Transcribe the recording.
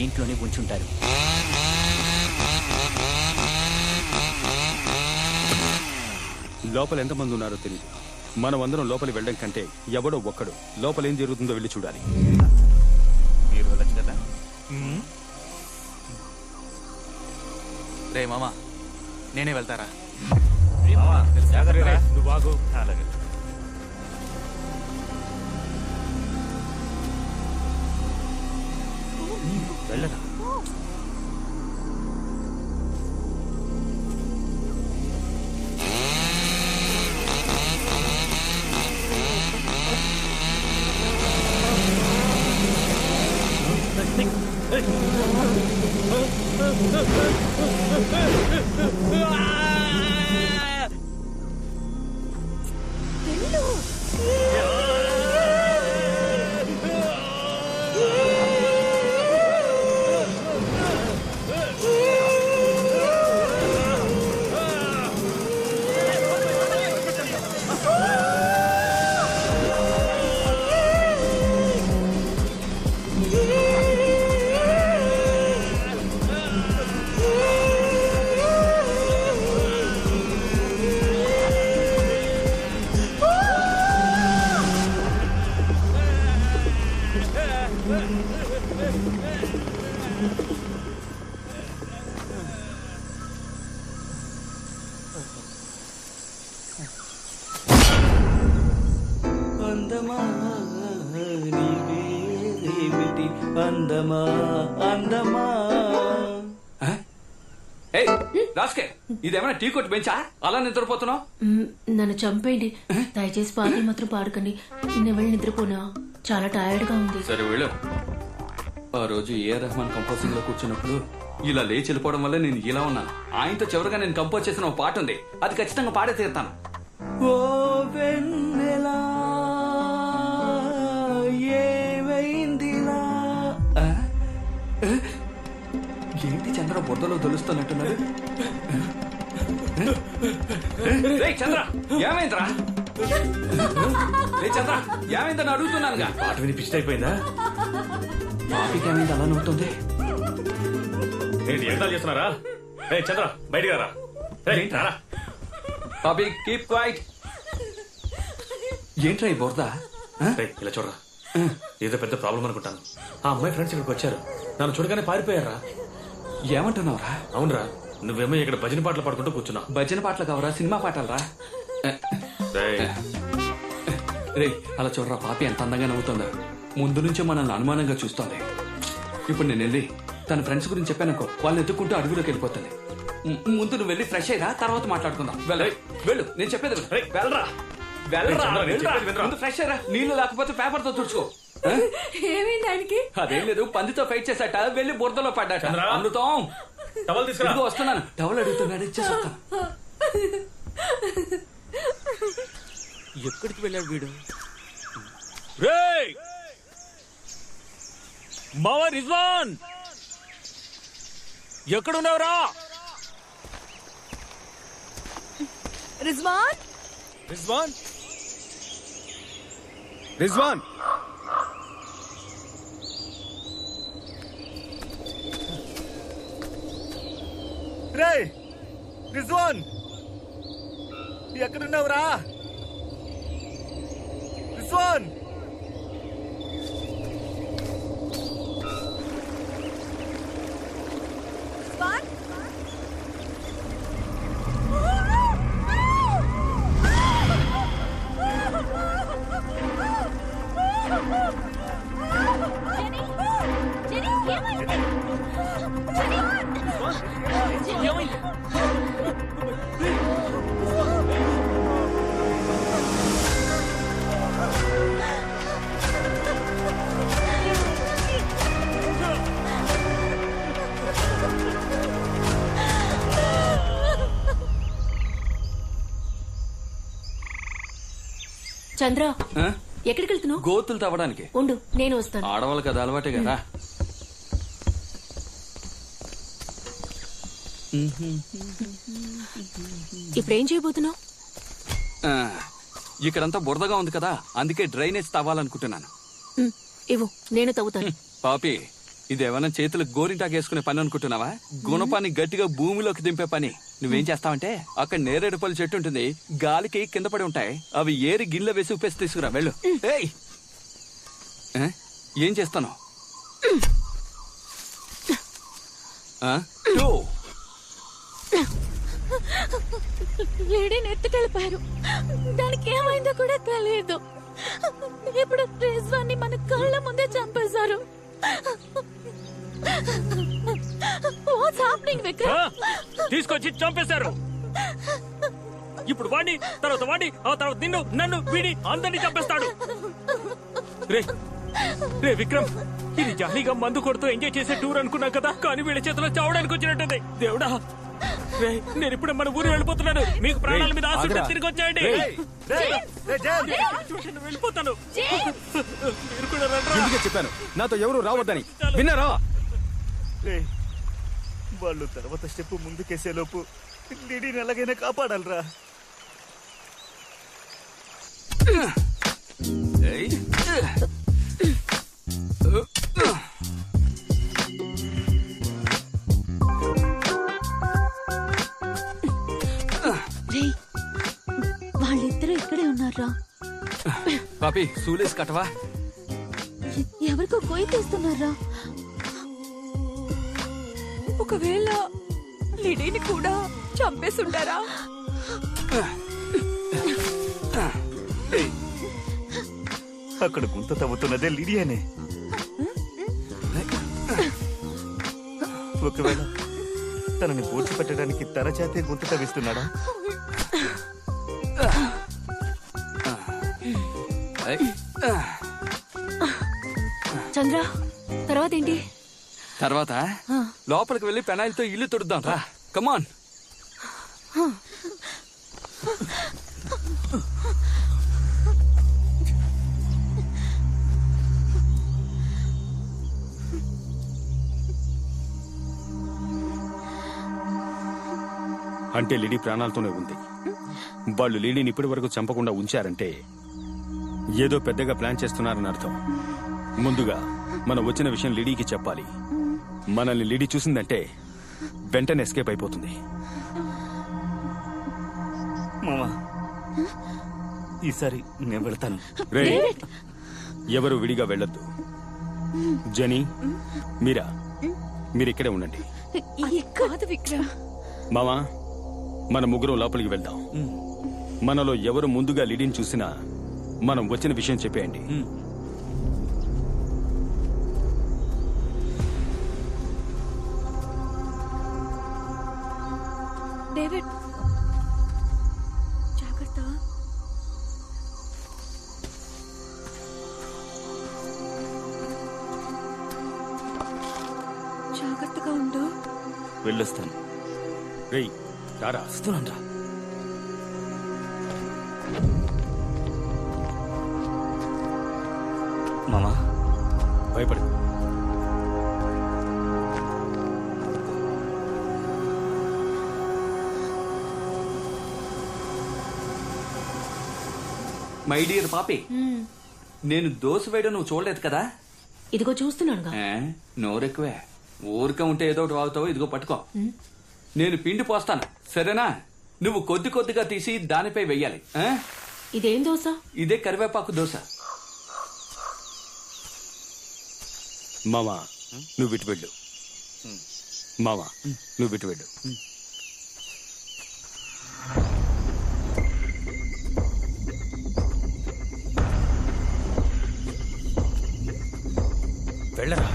ఇంట్లోనే ఉంచుంటారు. లోపల ఎంతమంది ఉన్నారో తెలియదు. మనం అందరం లోపలి వెళ్ళడం కంటే ఎవడో ఒక్కడు లోపల ఏం జరుగుతుందో వెళ్ళి చూడాలి. మీరు వెళ్ళచ్చు కదా. రే మామా, నేనే వెళ్తారా? నువ్వు బాగు. అలాగే. వెళ్ళరా. అందమా నీవేమిటి అందమా అందమా. రాస్కే, ఇదేమైనా టీ కొట్టు బెంచా? అలా నిద్రపోతున్నావు? నన్ను చంపేయండి దయచేసి పాటలు మాత్రం పాడకండి. నేను వెళ్ళి నిద్రపోనా, చాలా టైర్డ్ గా ఉంది. సరే వెళ్ళు. ఆ రోజు ఏఆర్ రెహమాన్ కంపోజింగ్ లో కూర్చున్నప్పుడు ఇలా లేచి వెళ్ళిపోవడం వల్ల నేను ఇలా ఉన్నాను. ఆయనతో చివరిగా నేను కంపోజ్ చేసిన ఒక పాట ఉంది, అది ఖచ్చితంగా పాడే తీరుతాను. ఓ వెన్నెలా ఏమైందిలా. ఏంటి చంద్ర బుర్రలో తెలుస్తున్నట్టున్నాడు? చంద్ర ఏమైందిరా? చంద్ర ఏమైందని అడుగుతున్నానుగా. పాట విని పిచ్చి అయిపోయిందా? పాపికి ఏమైంది అలా నవ్వుతుంది? ఏంటి ఎట్లా చేస్తున్నారా? చంద్ర బయటికి రా. పాపి కీప్ క్వైట్. ఏంట్రా ఈ బురద? ఇలా చూడరా, ఏదో పెద్ద ప్రాబ్లం అనుకుంటాను. ఆ అమ్మాయి ఫ్రెండ్స్ ఇక్కడికి వచ్చారు, నన్ను చూడగానే పారిపోయారా. ఏమంటున్నావురా? అవునరా, నువ్వేమో ఇక్కడ భజన పాటలు పాడుకుంటూ కూర్చున్నావు. భజన పాటలు కావరా, సినిమా పాటలరా? రే అలా చూడరా, పాపి ఎంత అందంగా నవ్వుతుందా. ముందు నుంచే మనల్ని అనుమానంగా చూస్తోంది. ఇప్పుడు నేను వెళ్ళి తన ఫ్రెండ్స్ గురించి చెప్పానుకో, వాళ్ళని ఎత్తుకుంటూ అడుగులోకి వెళ్ళిపోతుంది. ముందు నువ్వు వెళ్ళి ఫ్రెష్ అయ్యరా, తర్వాత మాట్లాడుకుందాం. వెళ్ళు, నేను చెప్పేది వెళ్ళరా. ముందు ఫ్రెష్ అయ్యరా, నీళ్లు లేకపోతే పేపర్ తో తుడుచుకో. ఏమైంది ఆయనకి? అదేం లేదు, పందితో ఫైట్ చేశాట, వెళ్ళి బురదలో పడ్డాట. అమృతం టవల్ తీసుకురా. వస్తున్నాను. టవల్ అడుగుతున్నాడు, ఇచ్చేస్తా. ఎక్కడికి వెళ్ళాడు వీడు? మావా రిజ్వాన్, ఎక్కడున్నావురా? రిజ్వాన్, రిజ్వాన్, రిజ్వాన్, రే రిజ్వాన్, ఎక్కడున్నావురా? రిజ్వాన్, చంద్ర ఎక్కడికి వెళ్తున్నావు? గోతులు తవ్వడానికి. ఉండు, నేను వస్తాను. ఆడవాళ్ళకి అది అలవాటే కదా. ఇప్పుడేం చేయబోతున్నావు? ఇక్కడంతా బురదగా ఉంది కదా, అందుకే డ్రైనేజ్ తవ్వాలనుకుంటున్నాను. ఇవ్వు, నేను తవ్వుతాను. పాపి, ఇదేమన్నా చేతులు గోరింటాకు వేసుకునే పని అనుకుంటున్నావా? గుణపాన్ని గట్టిగా భూమిలోకి దింపే పని. నువ్వేం చేస్తావంటే అక్కడ నేరేడు పళ్ళు చెట్టు ఉంటుంది, గాలికి కింద పడి ఉంటాయి. అవి ఏరి గిన్నెలో వేసి ఉప్పేసి తీసుకురా, వెళ్ళు. ఏయ్, ఏం చేస్తాను? లేడీని ఎత్తుకెళ్ళిపోయారు. దానికి ఏమైందో కూడా తెలియదు. ఇప్పుడు రిజ్వాన్ని మన కళ్ళ ముందే చంపేశారు. What's happening, Vikram? తీసుకొచ్చి చంపేశారు. ఇప్పుడు వాడిని, తర్వాత వాడిని, ఆ తర్వాత నిన్ను, నన్ను, వీడి అందరినీ చంపేస్తాడు. రే రే విక్రమ్, ఇది జాలీగా మందు కొడుతూ ఎంజాయ్ చేసే టూర్ అనుకున్నా కదా, కానీ వీళ్ళ చేతిలో చావడానికి వచ్చినట్టుంది. దేవుడా, రే నేను ఇప్పుడు మన ఊరు వెళ్ళిపోతున్నాను. మీకు ప్రాణాల మీద ఆశ ఉంటే తిరిగి వచ్చాయండి. వెళ్ళిపోతాను. మీరు కూడా రండ్రా. ఎందుకే చెప్పాను నాతో ఎవరు రావద్దని, విన్నారా? వాళ్ళు తర్వాత స్టెప్ ముందుకేసే లోపు లిడీని ఎలాగైనా కాపాడాలరా. వాళ్ళిద్దరూ ఇక్కడే ఉన్నారా? పాపి, సూలేసి కట్టవా? ఎవరికో కొయ్యి తీస్తున్నారా? ఒకవేళ లిడీని కూడా చంపేసుంటారా? అక్కడ గుంత తవ్వుతున్నదే లిడియానే. ఒకవేళ తనని పూడ్చిపెట్టడానికి తన చేతే గుంత తవ్విస్తున్నాడా? చంద్ర, తర్వాత ఏంటి? తర్వాత లోపలికి వెళ్ళి పెనాయిల్తో ఇల్లు తుడుద్దాం రా. కమాన్. అంటే లిడీ ప్రాణాలతోనే ఉంది. వాళ్ళు లిడీని ఇప్పటి వరకు చంపకుండా ఉంచారంటే ఏదో పెద్దగా ప్లాన్ చేస్తున్నారని అర్థం. ముందుగా మనం వచ్చిన విషయం లిడీకి చెప్పాలి. మనల్ని లిడీ చూసిందంటే వెంటనే ఎస్కేప్ అయిపోతుంది. మామా, ఈసారి నేను వెళ్తాను. రే, ఎవరు విడిగా వెళ్ళొద్దు. జని, మీరా, మీరిక్కడే ఉండండి. కాదు విక్రమ్, మామా, మన ముగ్గురం లోపలికి వెళ్దాం. మనలో ఎవరు ముందుగా లిడీని చూసినా మనం వచ్చిన విషయం చెప్పేయండి. డేవిడ్ జాగ్రత్త. జాగ్రత్తగా ఉండు. వెళ్ళొస్తాను. రేయ్, రారా. వస్తున్నాను. మామా, భయపడు. మై డియర్ పాపి, నేను దోశ వేయడం నువ్వు చూడలేదు కదా? ఇదిగో చూస్తున్నానుగా. నోరెక్కువే. ఊరికే ఉంటే ఏదో ఒకటి వాగుతావు. ఇదిగో పట్టుకో. నేను పిండి పోస్తాను, సరేనా? నువ్వు కొద్ది కొద్దిగా తీసి దానిపై వెయ్యాలి. ఇదేం దోశ? ఇదే కరివేపాకు దోశ. మామా, నువ్వు విటు వెళ్ళు. మామా, నువ్వు విటు వెళ్ళు. వెళ్ళరా.